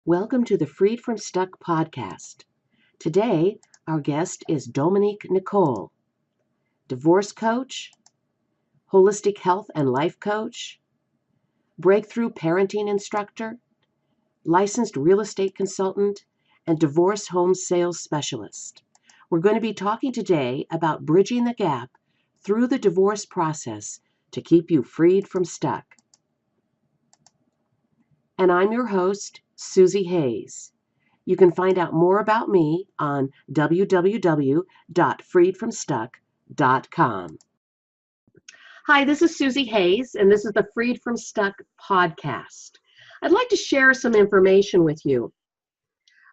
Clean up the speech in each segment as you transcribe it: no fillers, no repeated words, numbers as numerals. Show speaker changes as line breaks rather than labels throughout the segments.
Welcome to the Freed from Stuck podcast. Today, our guest is Dominique Nicole, divorce coach, holistic health and life coach, breakthrough parenting instructor, licensed real estate consultant, and divorce home sales specialist. We're going to be talking today about bridging the gap through the divorce process to keep you freed from stuck. And I'm your host, Susie Hayes. You can find out more about me on www.freedfromstuck.com. Hi, this is Susie Hayes, and this is the Freed from Stuck podcast. I'd like to share some information with you.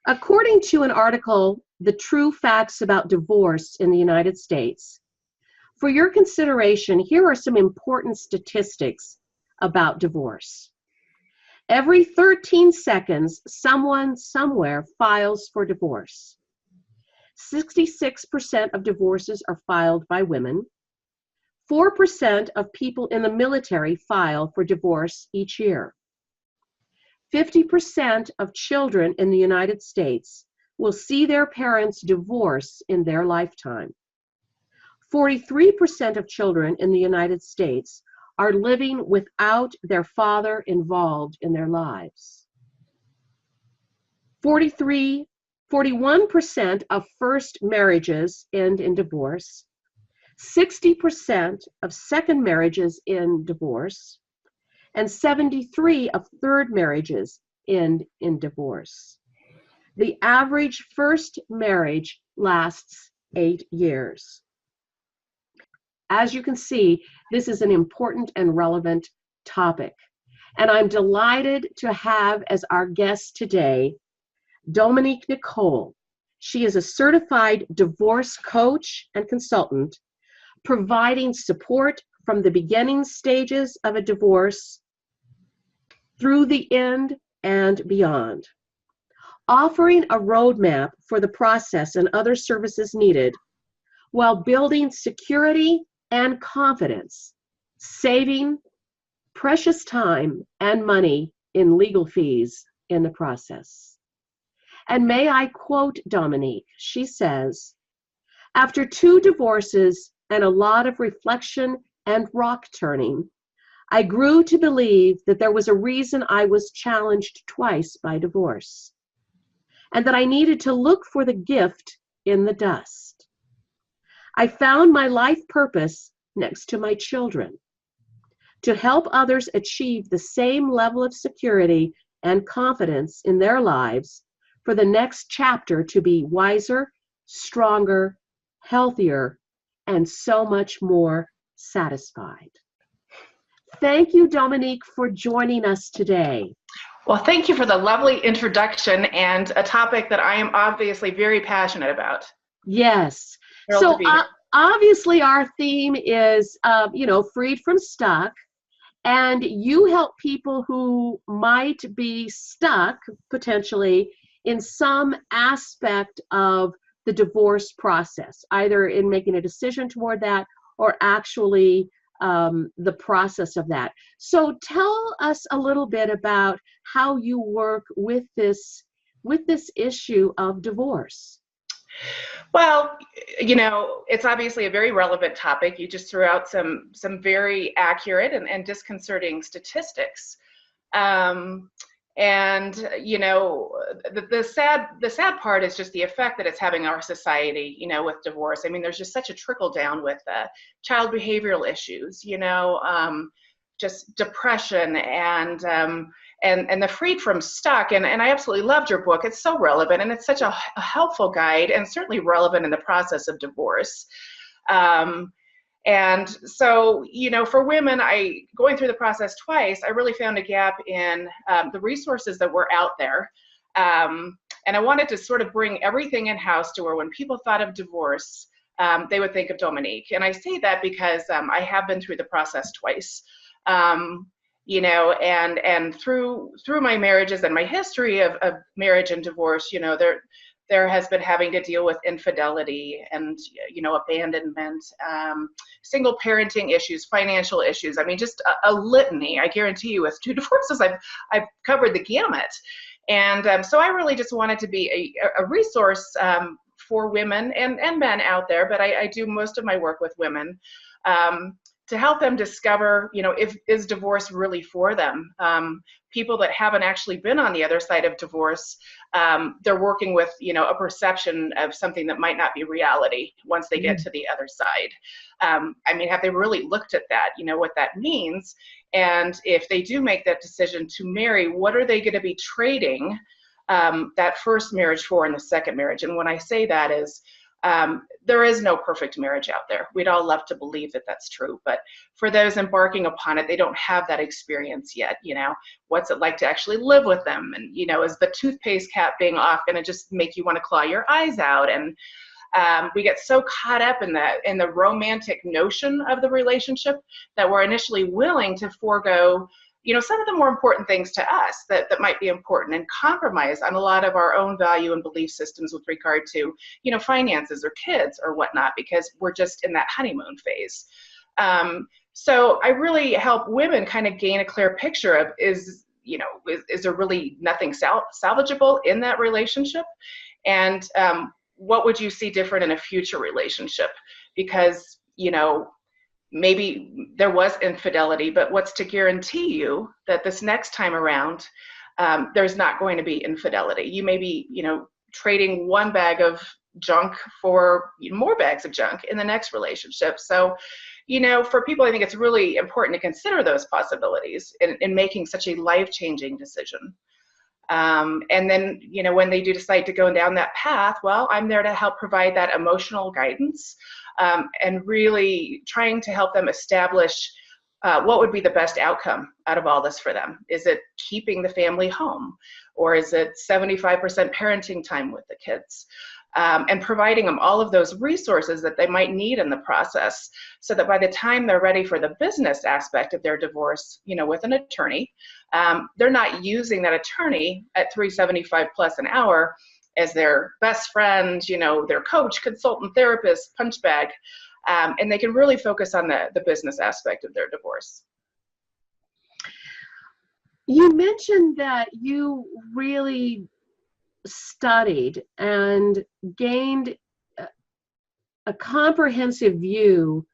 According to an article, The True Facts About Divorce in the United States, for your consideration, here are some important statistics about divorce. Every 13 seconds, someone somewhere files for divorce. 66% of divorces are filed by women. 4% of people in the military file for divorce each year. 50% of children in the United States will see their parents divorce in their lifetime. 43% of children in the United States are living without their father involved in their lives. 41% of first marriages end in divorce. 60% of second marriages end divorce. And 73% of third marriages end in divorce. The average first marriage lasts 8 years. As you can see, this is an important and relevant topic. And I'm delighted to have as our guest today, Dominique Nicole. She is a certified divorce coach and consultant, providing support from the beginning stages of a divorce through the end and beyond, offering a roadmap for the process and other services needed while building security and confidence, saving precious time and money in legal fees in the process. And may I quote Dominique? She says, "After 2 divorces and a lot of reflection and rock turning, I grew to believe that there was a reason I was challenged twice by divorce, and that I needed to look for the gift in the dust. I found my life purpose next to my children, to help others achieve the same level of security and confidence in their lives for the next chapter to be wiser, stronger, healthier, and so much more satisfied." Thank you, Dominique, for joining us today.
Well, thank you for the lovely introduction and a topic that I am obviously very passionate about.
Yes. So obviously our theme is, freed from stuck, and you help people who might be stuck potentially in some aspect of the divorce process, either in making a decision toward that or actually the process of that. So tell us a little bit about how you work with this issue of divorce.
Well, it's obviously a very relevant topic. You just threw out some very accurate and disconcerting statistics. The sad part is just the effect that it's having on our society, with divorce. I mean, there's just such a trickle down with child behavioral issues, just depression and the freed from stuck. And I absolutely loved your book. It's so relevant, and it's such a helpful guide, and certainly relevant in the process of divorce. And so, for women, going through the process twice, I really found a gap in the resources that were out there. And I wanted to sort of bring everything in-house to where when people thought of divorce, they would think of Dominique. And I say that because I have been through the process twice. And through my marriages and my history of marriage and divorce, there has been having to deal with infidelity and, abandonment, single parenting issues, financial issues. I mean, just a litany. I guarantee you with 2 divorces, I've covered the gamut. And so I really just wanted to be a resource for women and men out there, but I do most of my work with women, to help them discover, if is divorce really for them. People that haven't actually been on the other side of divorce, they're working with, a perception of something that might not be reality once they get to the other side. Have they really looked at that, what that means? And if they do make that decision to marry, what are they going to be trading that first marriage for in the second marriage? And when I say that is, there is no perfect marriage out there. We'd all love to believe that that's true, but for those embarking upon it, they don't have that experience yet. What's it like to actually live with them? And, is the toothpaste cap being off going to just make you want to claw your eyes out? And we get so caught up in the romantic notion of the relationship that we're initially willing to forego some of the more important things to us that might be important, and compromise on a lot of our own value and belief systems with regard to, finances or kids or whatnot, because we're just in that honeymoon phase. So I really help women kind of gain a clear picture of, is there really nothing salvageable in that relationship? And what would you see different in a future relationship? Because, maybe there was infidelity, but what's to guarantee you that this next time around, there's not going to be infidelity? You may be, trading one bag of junk for more bags of junk in the next relationship. So, for people, I think it's really important to consider those possibilities in making such a life-changing decision. And then, when they do decide to go down that path, well, I'm there to help provide that emotional guidance, and really trying to help them establish what would be the best outcome out of all this for them. Is it keeping the family home, or is it 75% parenting time with the kids? And providing them all of those resources that they might need in the process, so that by the time they're ready for the business aspect of their divorce, with an attorney, they're not using that attorney at $375 plus an hour as their best friend, their coach, consultant, therapist, punch bag, and they can really focus on the business aspect of their divorce.
You mentioned that you really studied and gained a comprehensive view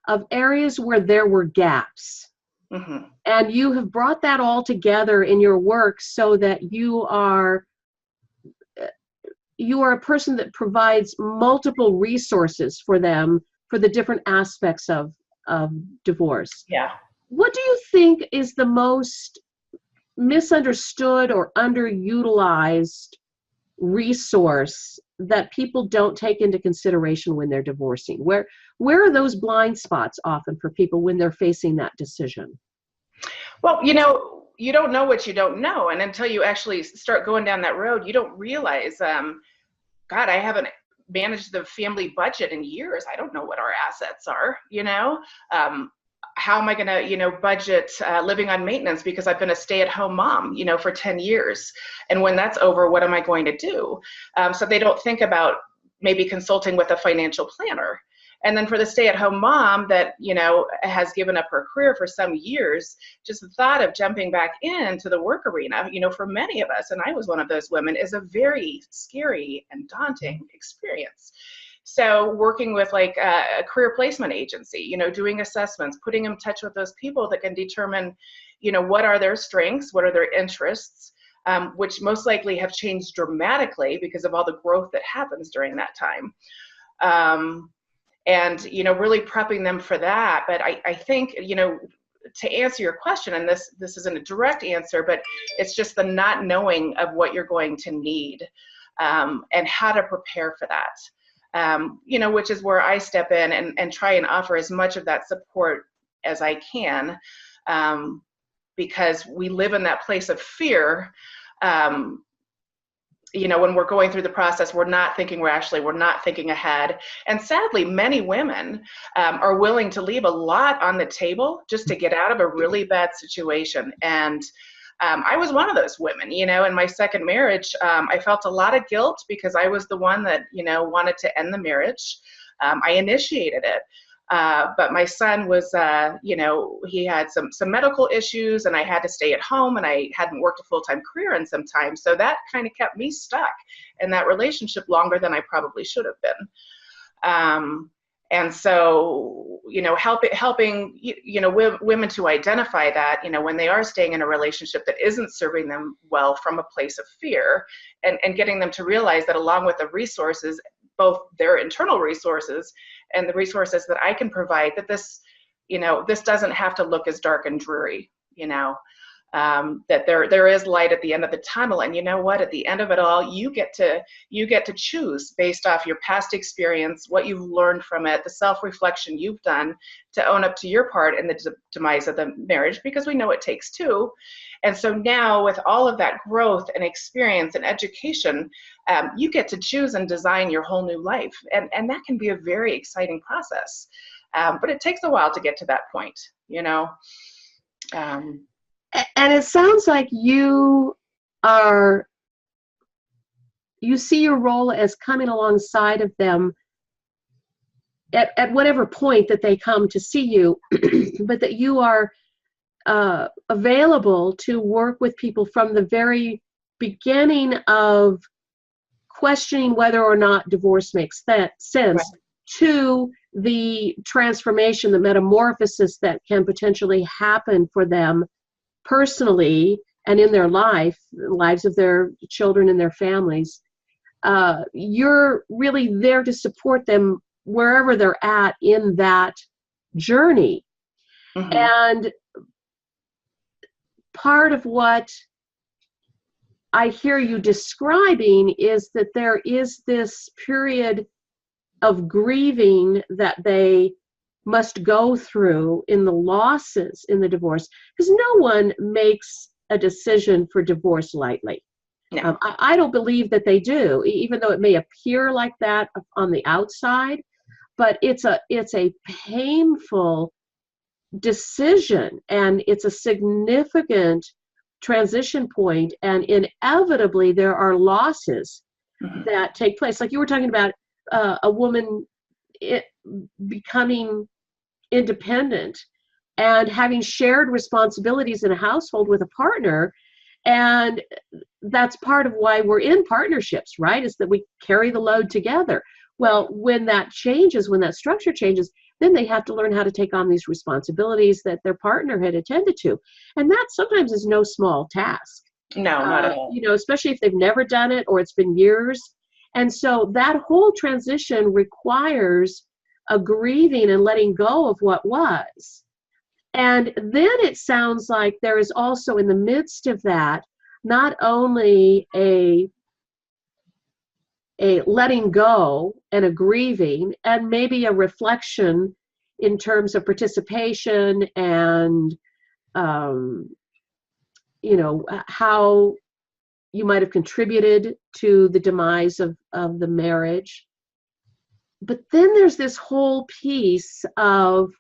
of areas where there were gaps. Mm-hmm. And you have brought that all together in your work so that you are a person that provides multiple resources for them for the different aspects of divorce.
Yeah.
What do you think is the most misunderstood or underutilized resource that people don't take into consideration when they're divorcing? Where are those blind spots often for people when they're facing that decision?
Well, you don't know what you don't know. And until you actually start going down that road, you don't realize, God, I haven't managed the family budget in years. I don't know what our assets are, how am I going to, budget living on maintenance because I've been a stay-at-home mom, for 10 years. And when that's over, what am I going to do? So they don't think about maybe consulting with a financial planner. And then for the stay-at-home mom that, has given up her career for some years, just the thought of jumping back into the work arena, for many of us, and I was one of those women, is a very scary and daunting experience. So working with like a career placement agency, doing assessments, putting in touch with those people that can determine, what are their strengths, what are their interests, which most likely have changed dramatically because of all the growth that happens during that time. And, really prepping them for that. But I think, to answer your question, and this isn't a direct answer, but it's just the not knowing of what you're going to need, and how to prepare for that. Which is where I step in and try and offer as much of that support as I can, because we live in that place of fear. When we're going through the process, we're not thinking rationally, we're not thinking ahead. And sadly, many women are willing to leave a lot on the table just to get out of a really bad situation. And I was one of those women, in my second marriage. I felt a lot of guilt because I was the one that, wanted to end the marriage. I initiated it. But my son was, he had some medical issues, and I had to stay at home, and I hadn't worked a full-time career in some time. So that kind of kept me stuck in that relationship longer than I probably should have been. And so, helping, women to identify that, when they are staying in a relationship that isn't serving them well from a place of fear, and getting them to realize that along with the resources, both their internal resources and the resources that I can provide, that this doesn't have to look as dark and dreary, that there is light at the end of the tunnel. And you know what, at the end of it all, you get to choose based off your past experience, what you've learned from it, the self-reflection you've done to own up to your part in the demise of the marriage, because we know it takes two. And so now, with all of that growth and experience and education, you get to choose and design your whole new life. And that can be a very exciting process. But it takes a while to get to that point,
And it sounds like you see your role as coming alongside of them at whatever point that they come to see you, but that you are available to work with people from the very beginning of questioning whether or not divorce makes sense, right, to the transformation, the metamorphosis that can potentially happen for them personally and in their lives of their children and their families. You're really there to support them wherever they're at in that journey. Mm-hmm. And part of what I hear you describing is that there is this period of grieving that they must go through in the losses in the divorce, because no one makes a decision for divorce lightly. No. I don't believe that they do, even though it may appear like that on the outside, but it's a painful decision, and it's a significant transition point, and inevitably there are losses that take place. Like you were talking about a woman becoming independent and having shared responsibilities in a household with a partner, and that's part of why we're in partnerships, right? Is that we carry the load together. Well, when that changes, when that structure changes, then they have to learn how to take on these responsibilities that their partner had attended to. And that sometimes is no small task.
No, not at all.
Especially if they've never done it or it's been years. And so that whole transition requires a grieving and letting go of what was. And then it sounds like there is also in the midst of that, not only a letting go and a grieving, and maybe a reflection in terms of participation and, how you might have contributed to the demise of the marriage. But then there's this whole piece of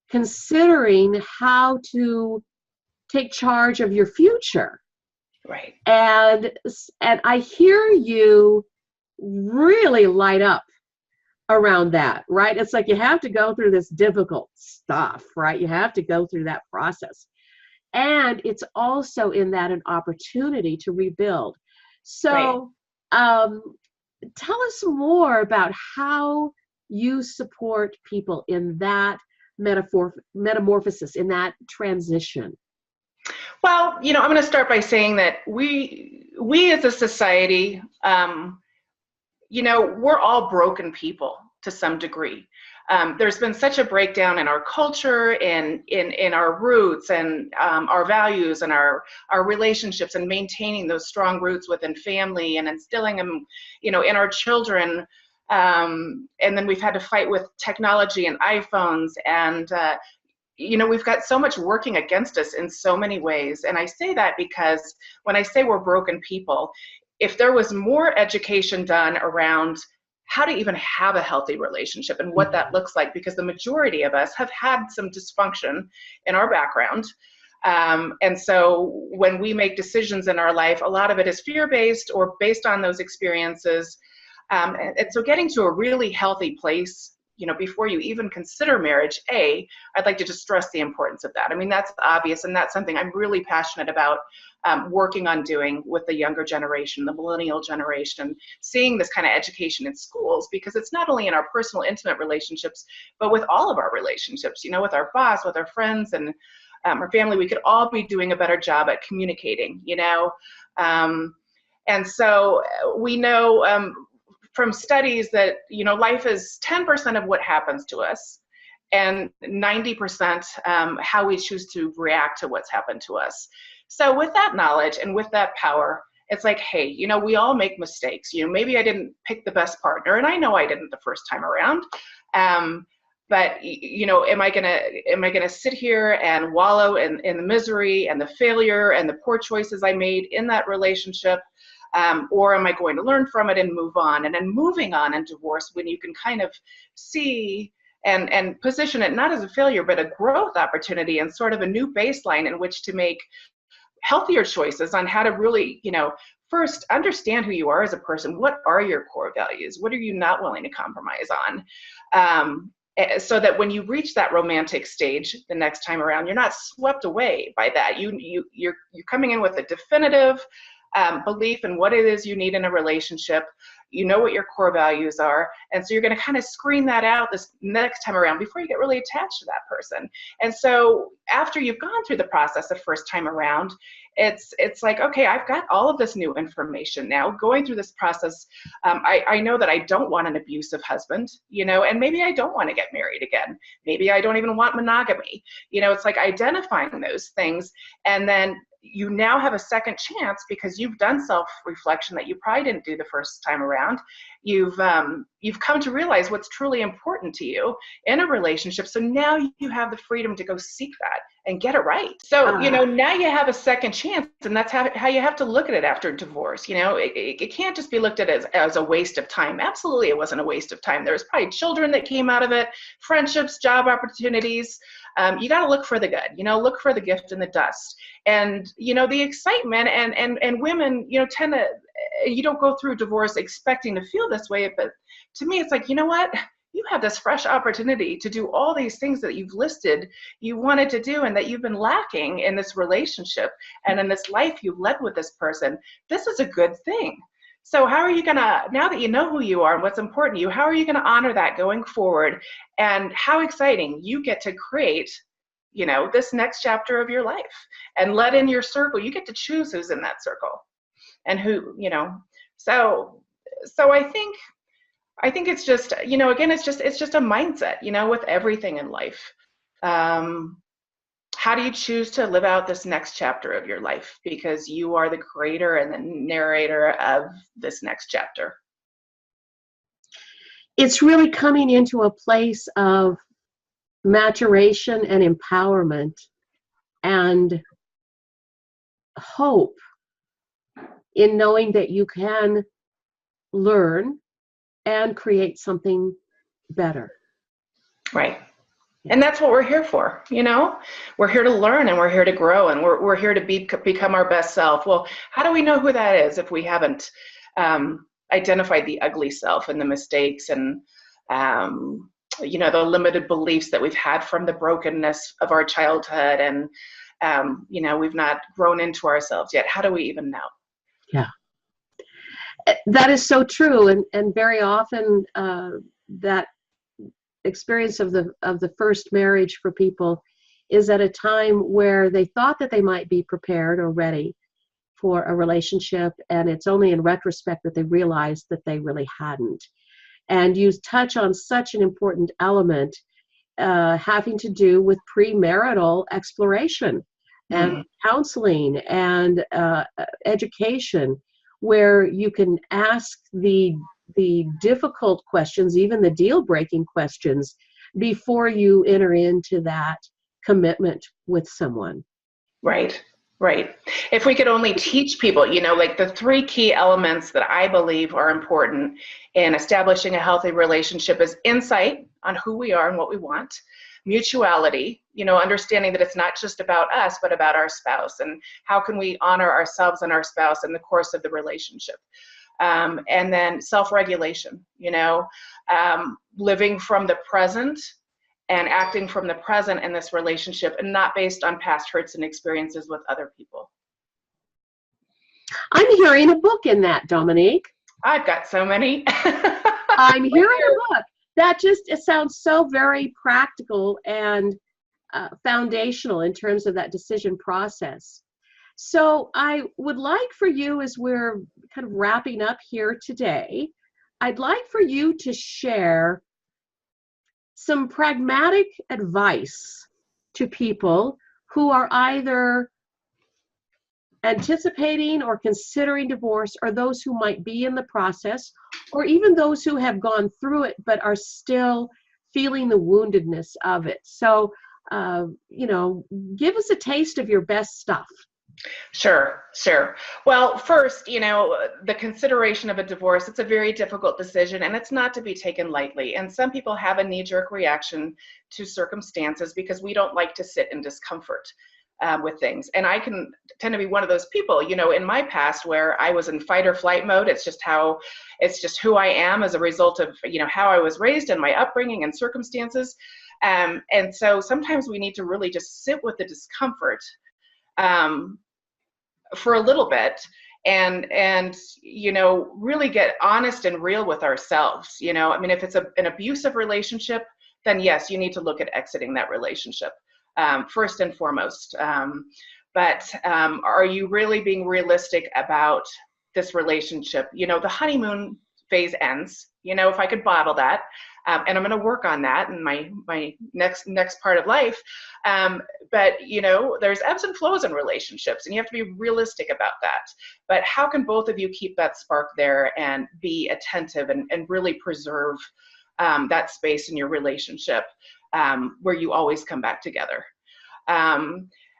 considering how to take charge of your future.
Right.
And I hear you really light up around that, right? It's like you have to go through this difficult stuff, right? You have to go through that process. And it's also in that an opportunity to rebuild. So tell us more about how you support people in that metamorphosis, in that transition.
Well, I'm going to start by saying that we as a society, we're all broken people to some degree. There's been such a breakdown in our culture, in our roots and our values and our relationships, and maintaining those strong roots within family and instilling them, in our children. And then we've had to fight with technology and iPhones, and we've got so much working against us in so many ways. And I say that because when I say we're broken people, if there was more education done around how to even have a healthy relationship and what that looks like, because the majority of us have had some dysfunction in our background. And so when we make decisions in our life, a lot of it is fear-based or based on those experiences. And so getting to a really healthy place, before you even consider marriage, I'd like to just stress the importance of that. I mean, that's obvious, and that's something I'm really passionate about working on doing with the younger generation, the millennial generation, seeing this kind of education in schools, because it's not only in our personal, intimate relationships, but with all of our relationships, with our boss, with our friends, and our family. We could all be doing a better job at communicating, and so we know from studies that, life is 10% of what happens to us, and 90% how we choose to react to what's happened to us. So with that knowledge and with that power, it's like, hey, we all make mistakes. Maybe I didn't pick the best partner, and I know I didn't the first time around. But am I gonna sit here and wallow in the misery and the failure and the poor choices I made in that relationship? Or am I going to learn from it and move on? And then moving on in divorce, when you can kind of see and position it not as a failure, but a growth opportunity and sort of a new baseline in which to make healthier choices on how to really, first understand who you are as a person. What are your core values? What are you not willing to compromise on? So that when you reach that romantic stage the next time around, you're not swept away by that. You're coming in with a definitive belief in what it is you need in a relationship. You know what your core values are, and so you're going to kind of screen that out this next time around before you get really attached to that person. And so after you've gone through the process the first time around, it's like, okay, I've got all of this new information now. Going through this process, I know that I don't want an abusive husband, and maybe I don't want to get married again. Maybe I don't even want monogamy. It's like identifying those things, and then you now have a second chance because you've done self-reflection that you probably didn't do the first time around. You've come to realize what's truly important to you in a relationship. So now you have the freedom to go seek that and get it right. So, now you have a second chance, and that's how you have to look at it after divorce. It can't just be looked at as a waste of time. Absolutely, it wasn't a waste of time. There was probably children that came out of it, friendships, job opportunities. You got to look for the good, look for the gift in the dust. And, the excitement and women, tend to, you don't go through divorce expecting to feel this way. But to me, it's like, you know what? You have this fresh opportunity to do all these things that you've listed you wanted to do and that you've been lacking in this relationship and in this life you've led with this person. This is a good thing. So how are you going to, now that you know who you are and what's important to you, how are you going to honor that going forward? And how exciting you get to create, this next chapter of your life and let in your circle. You get to choose who's in that circle and who, so I think it's just, again, it's just a mindset, with everything in life. How do you choose to live out this next chapter of your life? Because you are the creator and the narrator of this next chapter.
It's really coming into a place of maturation and empowerment and hope in knowing that you can learn and create something better.
Right. And that's what we're here for, We're here to learn and we're here to grow and we're here to become our best self. Well, how do we know who that is if we haven't identified the ugly self and the mistakes and, the limited beliefs that we've had from the brokenness of our childhood and, we've not grown into ourselves yet. How do we even know?
Yeah. That is so true, and very often that experience of the first marriage for people is at a time where they thought that they might be prepared or ready for a relationship, and it's only in retrospect that they realize that they really hadn't. And you touch on such an important element having to do with premarital exploration and counseling and education, where you can ask the difficult questions, even the deal-breaking questions, before you enter into that commitment with someone.
Right. If we could only teach people, like the three key elements that I believe are important in establishing a healthy relationship is insight on who we are and what we want, mutuality, understanding that it's not just about us, but about our spouse, and how can we honor ourselves and our spouse in the course of the relationship. And then self-regulation, living from the present and acting from the present in this relationship, and not based on past hurts and experiences with other people.
I'm hearing a book in that, Dominique.
I've got so many.
I'm hearing a book. It sounds so very practical and foundational in terms of that decision process. So I would like for you, as we're kind of wrapping up here today, I'd like for you to share some pragmatic advice to people who are either anticipating or considering divorce, or those who might be in the process, or even those who have gone through it but are still feeling the woundedness of it. So, give us a taste of your best stuff.
Sure. Well, first, the consideration of a divorce, it's a very difficult decision, and it's not to be taken lightly. And some people have a knee-jerk reaction to circumstances because we don't like to sit in discomfort with things. And I can tend to be one of those people, in my past, where I was in fight or flight mode. It's just who I am as a result of, how I was raised and my upbringing and circumstances. And so sometimes we need to really just sit with the discomfort for a little bit and really get honest and real with ourselves. If it's an abusive relationship, then yes, you need to look at exiting that relationship first and foremost. But are you really being realistic about this relationship? The honeymoon phase ends, if I could bottle that. And I'm going to work on that in my next part of life. But there's ebbs and flows in relationships, and you have to be realistic about that. But how can both of you keep that spark there and be attentive and really preserve that space in your relationship where you always come back together?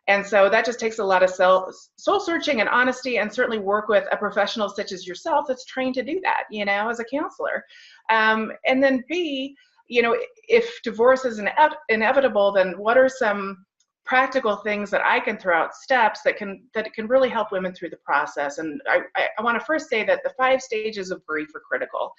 And so that just takes a lot of soul searching and honesty, and certainly work with a professional such as yourself that's trained to do that, as a counselor. And then B, if divorce is inevitable, then what are some practical things that I can throw out, steps that can really help women through the process? And I want to first say that the 5 stages of grief are critical.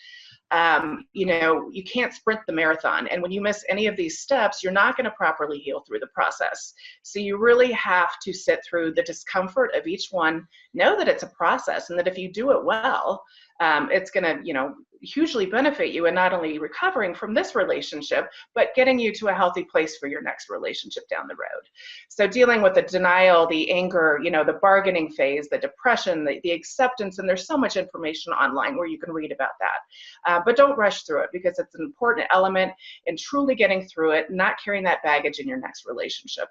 You can't sprint the marathon, and when you miss any of these steps, you're not going to properly heal through the process. So you really have to sit through the discomfort of each one, know that it's a process, and that if you do it well, it's going to, hugely benefit you in not only recovering from this relationship, but getting you to a healthy place for your next relationship down the road. So dealing with the denial, the anger, the bargaining phase, the depression, the acceptance, and there's so much information online where you can read about that. But don't rush through it, because it's an important element in truly getting through it, not carrying that baggage in your next relationship.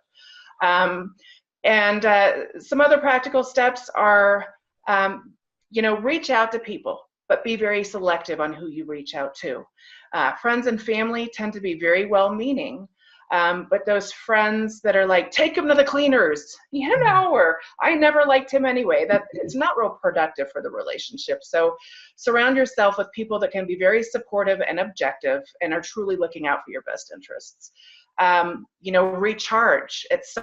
And some other practical steps are, reach out to people, but be very selective on who you reach out to. Friends and family tend to be very well-meaning, but those friends that are like, take him to the cleaners, or I never liked him anyway, that it's not real productive for the relationship. So surround yourself with people that can be very supportive and objective and are truly looking out for your best interests. Recharge. It's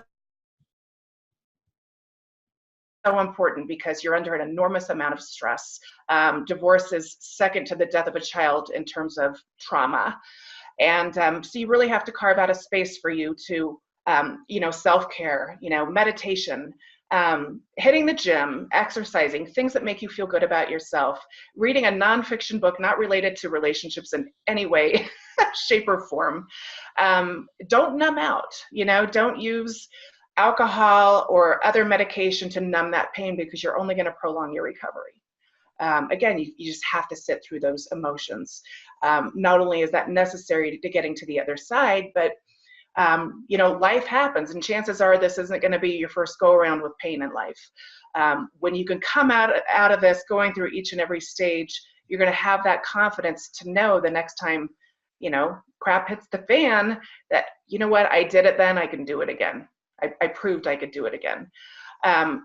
so important because you're under an enormous amount of stress. Divorce is second to the death of a child in terms of trauma. And so you really have to carve out a space for you to, self-care, meditation, hitting the gym, exercising, things that make you feel good about yourself, reading a nonfiction book not related to relationships in any way, shape, or form. Don't numb out, don't use alcohol or other medication to numb that pain, because you're only going to prolong your recovery. Again, you just have to sit through those emotions. Not only is that necessary to getting to the other side, but life happens, and chances are this isn't going to be your first go around with pain in life. When you can come out of this, going through each and every stage, you're going to have that confidence to know the next time, crap hits the fan, that, I did it then, I can do it again. I proved I could do it again.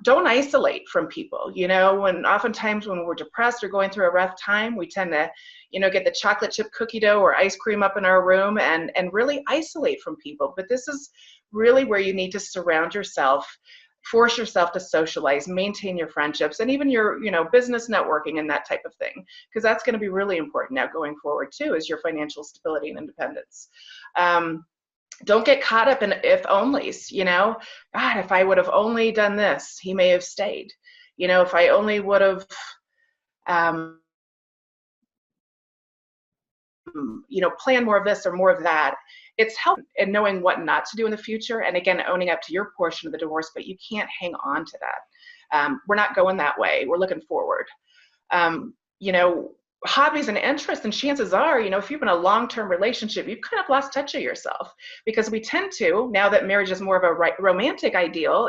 Don't isolate from people. When oftentimes when we're depressed or going through a rough time, we tend to, get the chocolate chip cookie dough or ice cream up in our room and really isolate from people. But this is really where you need to surround yourself, Force yourself to socialize, maintain your friendships, and even your, business networking and that type of thing, because that's going to be really important now going forward too, is your financial stability and independence. Don't get caught up in if onlys, God, if I would have only done this, he may have stayed. If I only would have, plan more of this or more of that. It's helpful in knowing what not to do in the future, and again, owning up to your portion of the divorce, but you can't hang on to that. We're not going that way. We're looking forward. Hobbies and interests, and chances are, if you've been in a long-term relationship, you've kind of lost touch of yourself, because we tend to, now that marriage is more of a romantic ideal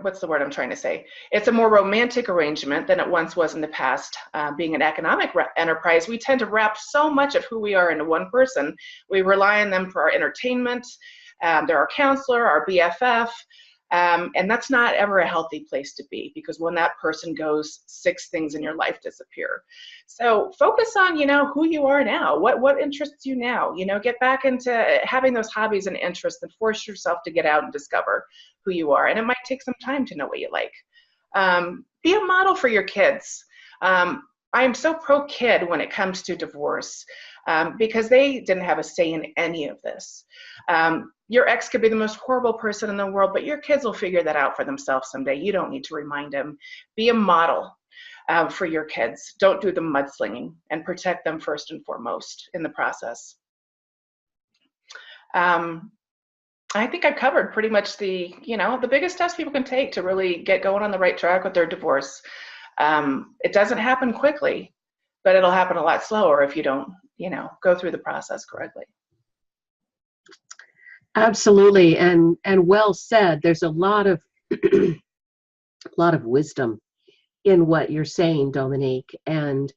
what's the word I'm trying to say? It's a more romantic arrangement than it once was in the past. Being an economic enterprise, we tend to wrap so much of who we are into one person. We rely on them for our entertainment. They're our counselor, our BFF, and that's not ever a healthy place to be, because when that person goes, 6 things in your life disappear. So focus on, who you are now, what interests you now, get back into having those hobbies and interests, and force yourself to get out and discover who you are. And it might take some time to know what you like. Be a model for your kids. I'm so pro-kid when it comes to divorce, because they didn't have a say in any of this. Your ex could be the most horrible person in the world, but your kids will figure that out for themselves someday. You don't need to remind them. Be a model for your kids. Don't do the mudslinging, and protect them first and foremost in the process. I think I've covered pretty much the biggest steps people can take to really get going on the right track with their divorce. It doesn't happen quickly, but it'll happen a lot slower if you don't, go through the process correctly.
Absolutely, and well said. There's a lot of wisdom in what you're saying, Dominique, and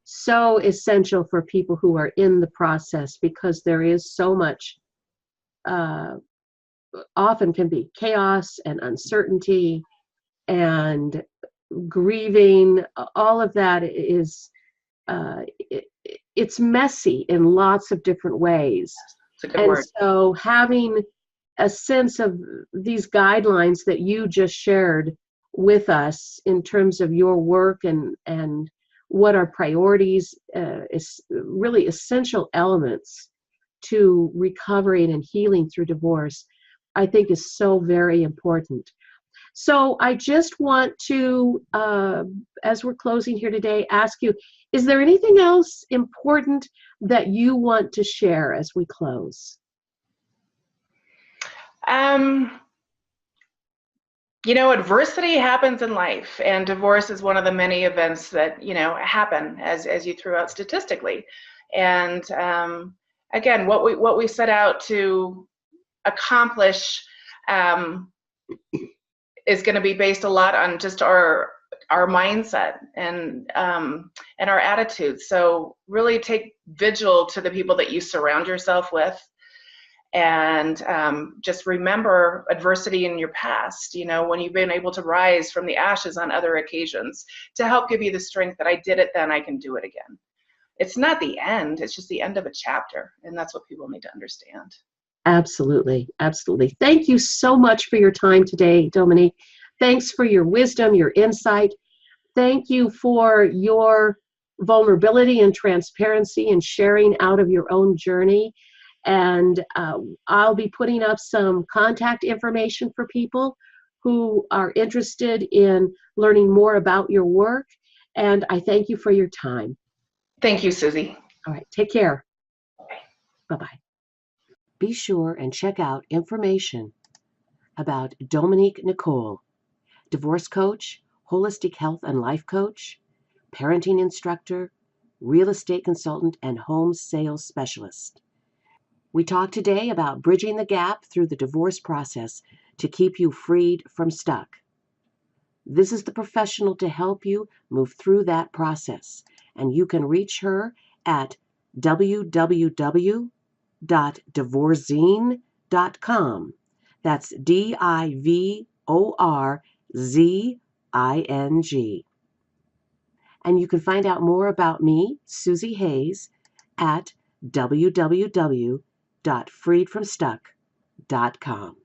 so essential for people who are in the process, because there is so much, often can be chaos and uncertainty and grieving. All of that is, it's messy in lots of different ways.
It's a good word.
So having a sense of these guidelines that you just shared with us in terms of your work and what are priorities, is really essential elements to recovering and healing through divorce, I think is so very important. So I just want to, as we're closing here today, ask you, is there anything else important that you want to share as we close?
Adversity happens in life, and divorce is one of the many events that, happen as you threw out statistically. And again, what we set out to accomplish is going to be based a lot on just our mindset and our attitudes. So really take vigil to the people that you surround yourself with, and just remember adversity in your past, when you've been able to rise from the ashes on other occasions, to help give you the strength that I did it then, I can do it again. It's not the end, it's just the end of a chapter, and that's what people need to understand.
Absolutely, absolutely. Thank you so much for your time today, Dominique. Thanks for your wisdom, your insight. Thank you for your vulnerability and transparency and sharing out of your own journey. And I'll be putting up some contact information for people who are interested in learning more about your work. And I thank you for your time.
Thank you, Susie.
All right, take care.
Okay.
Bye-bye. Be sure and check out information about Dominique Nicole, divorce coach, holistic health and life coach, parenting instructor, real estate consultant, and home sales specialist. We talked today about bridging the gap through the divorce process to keep you freed from stuck. This is the professional to help you move through that process, and you can reach her at www.divorzine.com. That's DIVORZING. And you can find out more about me, Susie Hayes, at www.freedfromstuck.com. www.dominiquenicole.com.